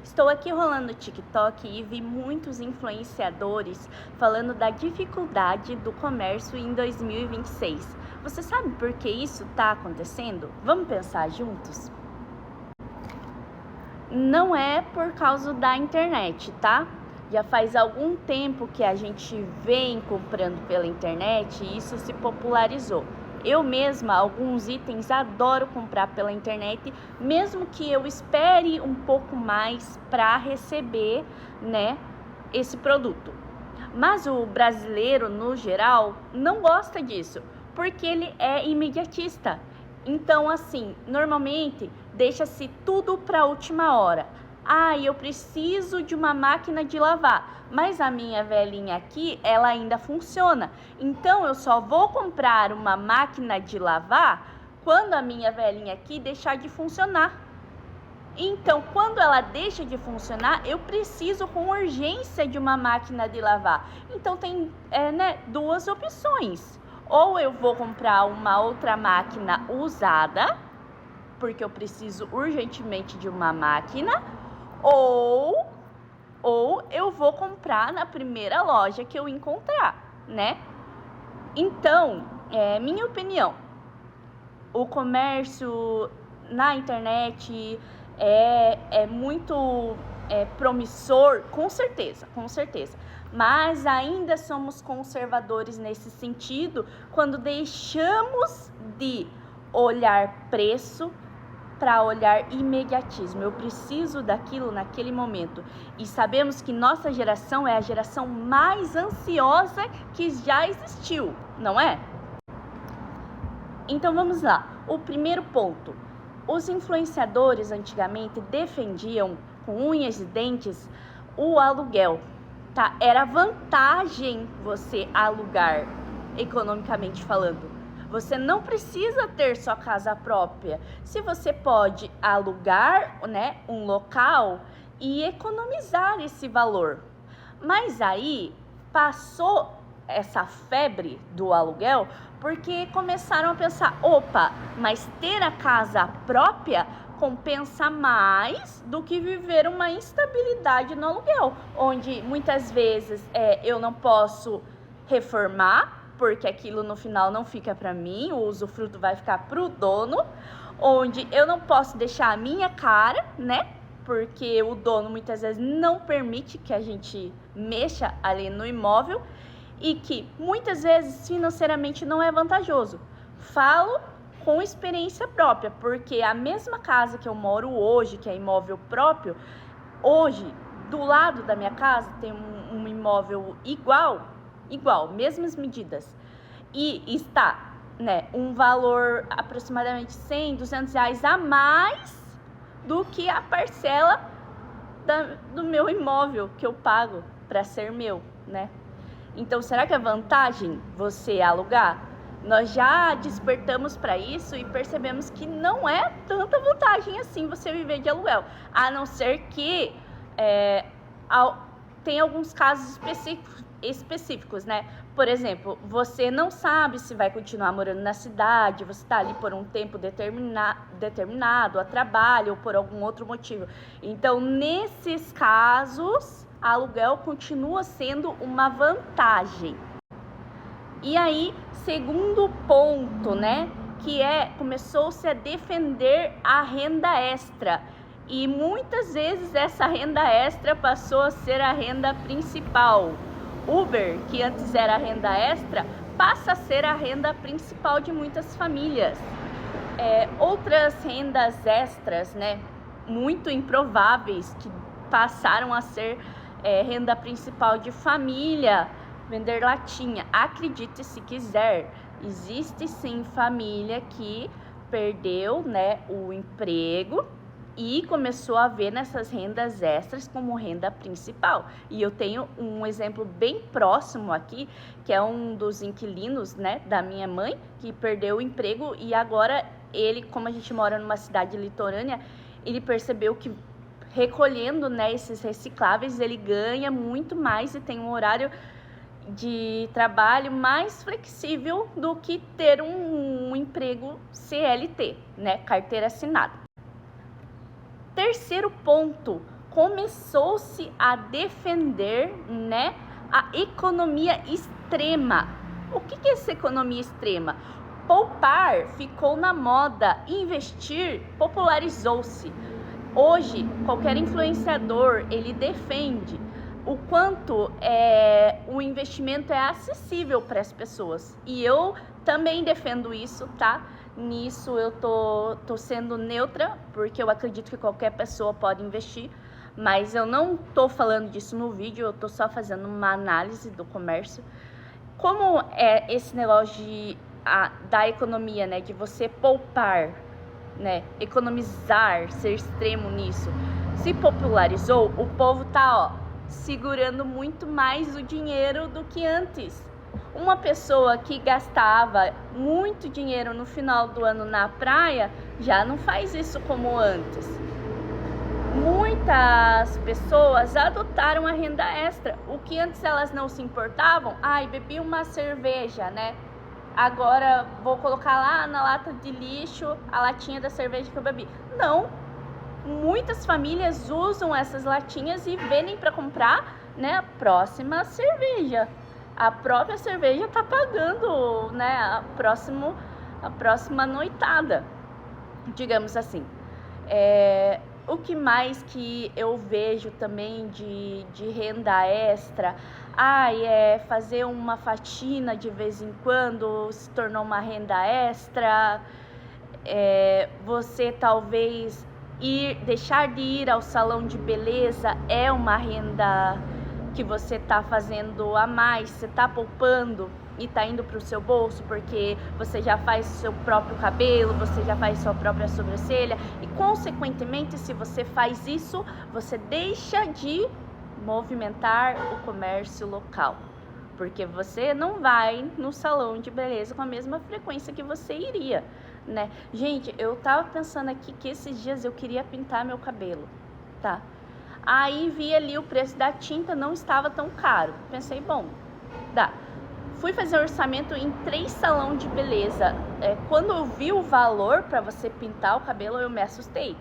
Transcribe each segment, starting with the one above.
Estou aqui rolando o TikTok e vi muitos influenciadores falando da dificuldade do comércio em 2026. Você sabe por que isso está acontecendo? Vamos pensar juntos? Não é por causa da internet, tá? Já faz algum tempo que a gente vem comprando pela internet e isso se popularizou. Eu mesma, alguns itens, adoro comprar pela internet, mesmo que eu espere um pouco mais para receber, né, esse produto. Mas o brasileiro, no geral, não gosta disso, porque ele é imediatista. Então, assim, normalmente deixa-se tudo para a última hora. Eu preciso de uma máquina de lavar, mas a minha velhinha aqui, ela ainda funciona. Então, eu só vou comprar uma máquina de lavar quando a minha velhinha aqui deixar de funcionar. Então, quando ela deixa de funcionar, eu preciso com urgência de uma máquina de lavar. Então, tem duas opções. Ou eu vou comprar uma outra máquina usada, porque eu preciso urgentemente de uma máquina, ou eu vou comprar na primeira loja que eu encontrar, né? Então, minha opinião, o comércio na internet é muito promissor, com certeza. Mas ainda somos conservadores nesse sentido quando deixamos de olhar preço para olhar imediatismo. Eu preciso daquilo naquele momento. E sabemos que nossa geração é a geração mais ansiosa que já existiu, não é? Então vamos lá. O primeiro ponto. Os influenciadores antigamente defendiam com unhas e dentes o aluguel, tá? Era vantagem você alugar, economicamente falando. Você não precisa ter sua casa própria. Se você pode alugar, né, um local e economizar esse valor. Mas aí passou essa febre do aluguel porque começaram a pensar, mas ter a casa própria compensa mais do que viver uma instabilidade no aluguel, onde muitas vezes eu não posso reformar, porque aquilo no final não fica para mim, o usufruto vai ficar pro dono, onde eu não posso deixar a minha cara, né? Porque o dono muitas vezes não permite que a gente mexa ali no imóvel e que muitas vezes financeiramente não é vantajoso. Falo com experiência própria, porque a mesma casa que eu moro hoje, que é imóvel próprio, hoje do lado da minha casa tem um imóvel igual, mesmas medidas, e está, né, um valor aproximadamente 100, 200 reais a mais do que a parcela do meu imóvel que eu pago para ser meu, né? Então, será que é vantagem você alugar? Nós já despertamos para isso e percebemos que não é tanta vantagem assim você viver de aluguel, a não ser que tem alguns casos específicos, né? Por exemplo, você não sabe se vai continuar morando na cidade, você está ali por um tempo determinado, a trabalho ou por algum outro motivo. Então, nesses casos, aluguel continua sendo uma vantagem. E aí, segundo ponto, né? Que começou-se a defender a renda extra. E muitas vezes essa renda extra passou a ser a renda principal. Uber, que antes era a renda extra, passa a ser a renda principal de muitas famílias. Outras rendas extras, né, muito improváveis, que passaram a ser renda principal de família, vender latinha. Acredite se quiser, existe sim família que perdeu, né, o emprego e começou a ver nessas rendas extras como renda principal. E eu tenho um exemplo bem próximo aqui, que é um dos inquilinos, né, da minha mãe, que perdeu o emprego e agora ele, como a gente mora numa cidade litorânea, ele percebeu que recolhendo, né, esses recicláveis, ele ganha muito mais e tem um horário de trabalho mais flexível do que ter um emprego CLT, né, carteira assinada. Terceiro ponto, começou-se a defender, né, a economia extrema. O que é essa economia extrema? Poupar ficou na moda, investir popularizou-se. Hoje, qualquer influenciador, ele defende o quanto o investimento é acessível para as pessoas. E eu também defendo isso, tá? Nisso eu tô sendo neutra, porque eu acredito que qualquer pessoa pode investir, mas eu não tô falando disso no vídeo, eu tô só fazendo uma análise do comércio. Como é esse negócio da economia, né, de você poupar, né, economizar, ser extremo nisso, se popularizou, o povo tá, segurando muito mais o dinheiro do que antes. Uma pessoa que gastava muito dinheiro no final do ano na praia, já não faz isso como antes. Muitas pessoas adotaram a renda extra, o que antes elas não se importavam. Bebi uma cerveja, né? Agora vou colocar lá na lata de lixo a latinha da cerveja que eu bebi. Não, muitas famílias usam essas latinhas e vendem para comprar, né, a próxima cerveja. A própria cerveja tá pagando, né, a próxima noitada, digamos assim. O que mais que eu vejo também de renda extra? Fazer uma faxina de vez em quando se tornou uma renda extra. Você talvez deixar de ir ao salão de beleza é uma renda que você está fazendo a mais, você está poupando e está indo para o seu bolso, porque você já faz o seu próprio cabelo, você já faz sua própria sobrancelha e, consequentemente, se você faz isso, você deixa de movimentar o comércio local, porque você não vai no salão de beleza com a mesma frequência que você iria, né? Gente, eu tava pensando aqui que esses dias eu queria pintar meu cabelo, tá? Aí vi ali o preço da tinta, não estava tão caro. Pensei, bom, dá. Fui fazer orçamento em 3 salões de beleza. Quando eu vi o valor para você pintar o cabelo, eu me assustei.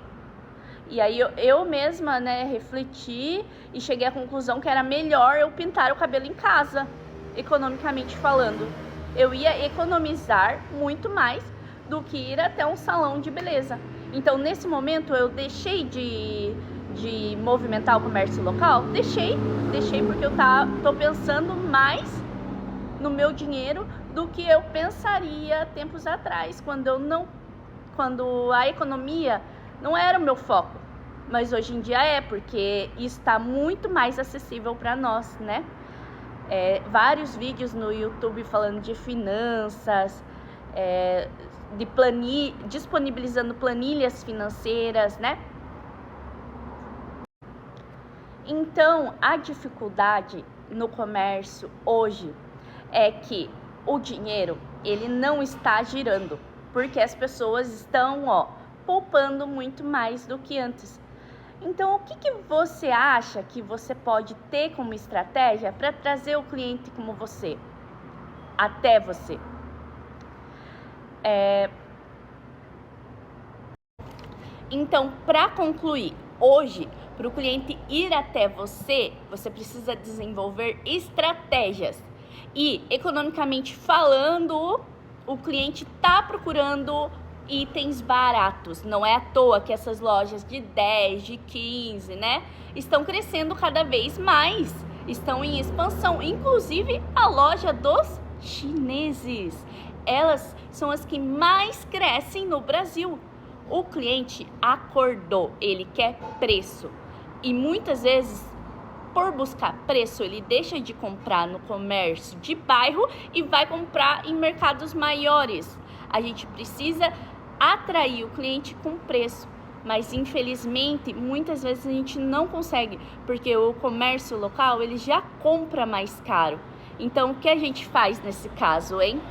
E aí eu mesma, né, refleti e cheguei à conclusão que era melhor eu pintar o cabelo em casa, economicamente falando. Eu ia economizar muito mais do que ir até um salão de beleza. Então, nesse momento, eu deixei de movimentar o comércio local? Deixei porque eu tô pensando mais no meu dinheiro do que eu pensaria tempos atrás, quando a economia não era o meu foco, mas hoje em dia porque está muito mais acessível para nós, né? Vários vídeos no YouTube falando de finanças, disponibilizando planilhas financeiras, né? Então, a dificuldade no comércio hoje é que o dinheiro, ele não está girando, porque as pessoas estão, poupando muito mais do que antes. Então, o que você acha que você pode ter como estratégia para trazer o cliente como você, até você? Então, para concluir, hoje, para o cliente ir até você, você precisa desenvolver estratégias. E, economicamente falando, o cliente está procurando itens baratos. Não é à toa que essas lojas de 10, de 15, né, estão crescendo cada vez mais. Estão em expansão. Inclusive, a loja dos chineses. Elas são as que mais crescem no Brasil. O cliente acordou, ele quer preço. E muitas vezes, por buscar preço, ele deixa de comprar no comércio de bairro e vai comprar em mercados maiores. A gente precisa atrair o cliente com preço, mas infelizmente, muitas vezes a gente não consegue, porque o comércio local, ele já compra mais caro. Então, o que a gente faz nesse caso, hein?